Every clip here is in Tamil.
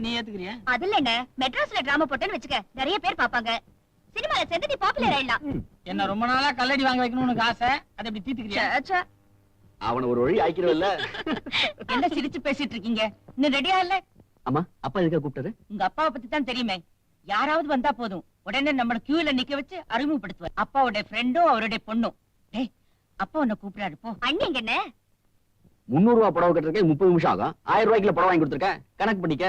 அதை நீ ஏத்துக்கிறியா? அது இல்ல, மெட்ராஸ்ல டிராமா போட்டேன்னு வச்சுக்க, நிறைய பேர் பாப்பாங்க. சினிமால சேர்ந்து நீ பாப்புலர் ஆயிடலாம். என்ன ரொம்ப நாளா கல்லடி வாங்க வைக்கணும்னு உனக்கு ஆசை, அதை எப்படி தீத்துக்கிறியா? அவன ஒரு வழி ஆக்கிடுவல்ல. என்ன சிரிச்சு பேசிட்டு இருக்கீங்க? இன்னும் ரெடியா இல்ல? அம்மா, அப்பா எதுக்காக கூப்பிட்டாரு? உங்க அப்பாவை பத்தி தான் தெரியுமே. யாராவது வந்தா போதும், உடனே நம்மள கியூல நிக்க வச்சு அறிமுகப்படுத்துவார். அப்பாவோட ஃப்ரெண்டும் அவருடைய பொண்ணும். டேய், அப்பா உன்னை கூப்பிடாரு போ. அண்ணி எங்க என்ன? 300 ரூபாய் புடவை கட்டுறதுக்கு 30 நிமிஷம் ஆகும். 1000 ரூபாய்க்குள்ள புடவை வாங்கி கொடுத்துருக்கேன், கணக்கு பண்ணிக்க.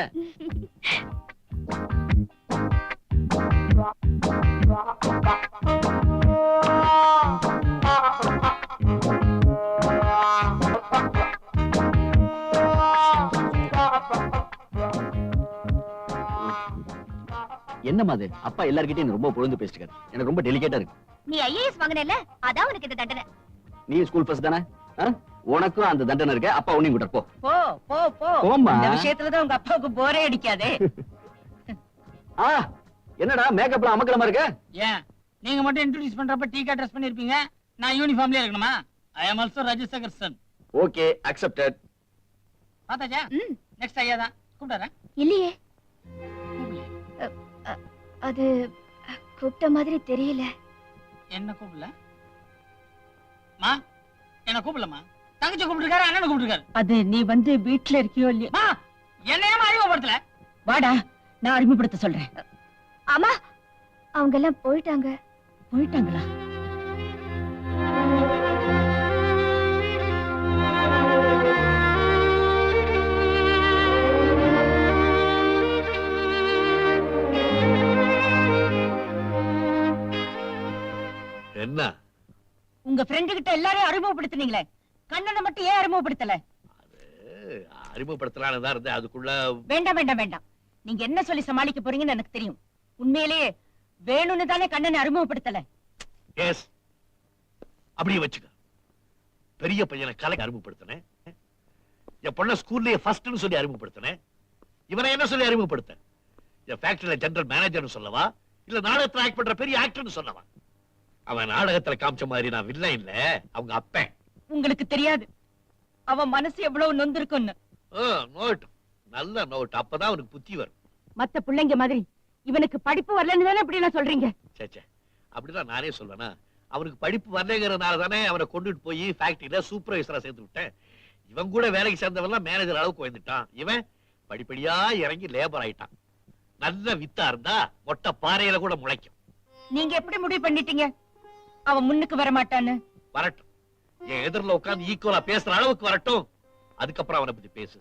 என்னமா அது? அப்பா எல்லார்கிட்டயும் ரொம்ப பொழுது பேசிட்டு எனக்கு ரொம்ப டெலிகேட்டா இருக்கு. நீ ஐஏஎஸ் வாங்குனல, அதான் உனக்கு இந்த தண்டனை. நீ ஸ்கூல் ஃபர்ஸ்ட் தானே? உனக்கும் அந்த தண்டனை இருக்கு. அப்பா உன்னையும் கூட்ட போ. போ போ போ. போம்மா. இந்த விஷயத்துலதான் உங்க அப்பாவுக்கு போரே அடிக்காதே. என்னடா மேக்கப்ல அமக்கலமா இருக்கு? ஏன் நீங்க மட்டும் இன்ட்ரோடியூஸ் பண்றப்ப டீக்கா ட்ரெஸ் பண்ணிருப்பீங்க, நான் யூனிஃபார்ம்லயே இருக்கணுமா? I am also registration. Okay, accepted. பாத்தாச்சா? நெக்ஸ்ட் ஐயா தான் கூப்பிடுறா. இல்லையே, அது கூப்பிட்ட மாதிரி தெரியல. என்ன கூப்பிடல? மா, என்ன கூப்பிடலமா? தங்கச்சி கூப்பிட்டுருக்காரு, அண்ணன் கூப்பிட்டுருக்காரு. அது நீ வந்து வீட்டுல இருக்கியோ இல்லையா? மா, என்னையமா அறிமுகப்படுத்தல? வாடா, நான் அறிமுகப்படுத்த சொல்றேன். ஆமா, அவங்க எல்லாம் போயிட்டாங்க. போயிட்டாங்களா? என்ன? உங்க ஃப்ரெண்டு கிட்ட எல்லாரையும் அறிமுகப்படுத்தினீங்களே, கண்ணனை மட்டும் ஏன் அறிமுகப்படுத்தல? அறிமுகப்படுத்தலான்னு தான் இருந்தேன், அதுக்குள்ள. வேண்டாம் வேண்டாம் வேண்டாம். நீங்க என்ன சொல்லி சமாளிக்க போறீங்கன்னு எனக்கு தெரியும். உண்மையிலேயே வேணும்னு தானே கண்ணனை அறிமுகப்படுத்தல. எஸ், அப்படியே வச்சுக்க. பெரிய பையனை கலைக்கு அறிமுகப்படுத்தினேன், என் பொண்ண ஸ்கூல்லயே ஃபர்ஸ்ட்னு சொல்லி அறிமுகப்படுத்தினேன். இவனை என்ன சொல்லி அறிமுகப்படுத்த? என் ஃபேக்டரியில ஜெனரல் மேனேஜர்னு சொல்லவா, இல்ல நாடகத்துல ஆக்ட் பண்ற பெரிய ஆக்டர்னு சொல்லவா? அவன் நாடகத்துல காமிச்ச மாதிரி நான் வில்லன் இல்ல, அவங்க அப்பன். உங்களுக்கு தெரியாது அவன் மனசு எவ்வளவு நொந்திருக்குன்னு. நோட், நல்ல நோட். அப்பதான் அவனுக்கு புத்தி வரும். மத்த பிள்ளைங்க மாதிரி இவனுக்கு படிப்பு வரலன்னு தானே அப்படி எல்லாம் சொல்றீங்க? சேச்சே, அப்படிதான் நானே சொல்வேனா? அவனுக்கு படிப்பு வரலைங்கிறதுனால தானே அவனை கொண்டுட்டு போய் ஃபேக்டரியில சூப்பர்வைசரா சேர்த்து விட்டேன். இவன் கூட வேலைக்கு சேர்ந்தவெல்லாம் மேனேஜர் அளவுக்கு வந்துட்டான். இவன் படிப்படியா இறங்கி லேபர் ஆயிட்டான். நல்ல வித்தா இருந்தா மொட்டை பாறையில கூட முளைக்கும். நீங்க எப்படி முடிவு பண்ணிட்டீங்க அவன் முன்னுக்கு வர மாட்டான்னு? வரட்டும், என் எதிரில உட்கார்ந்து ஈக்குவலா பேசுற அளவுக்கு வரட்டும், அதுக்கப்புறம் அவனை பத்தி பேசு.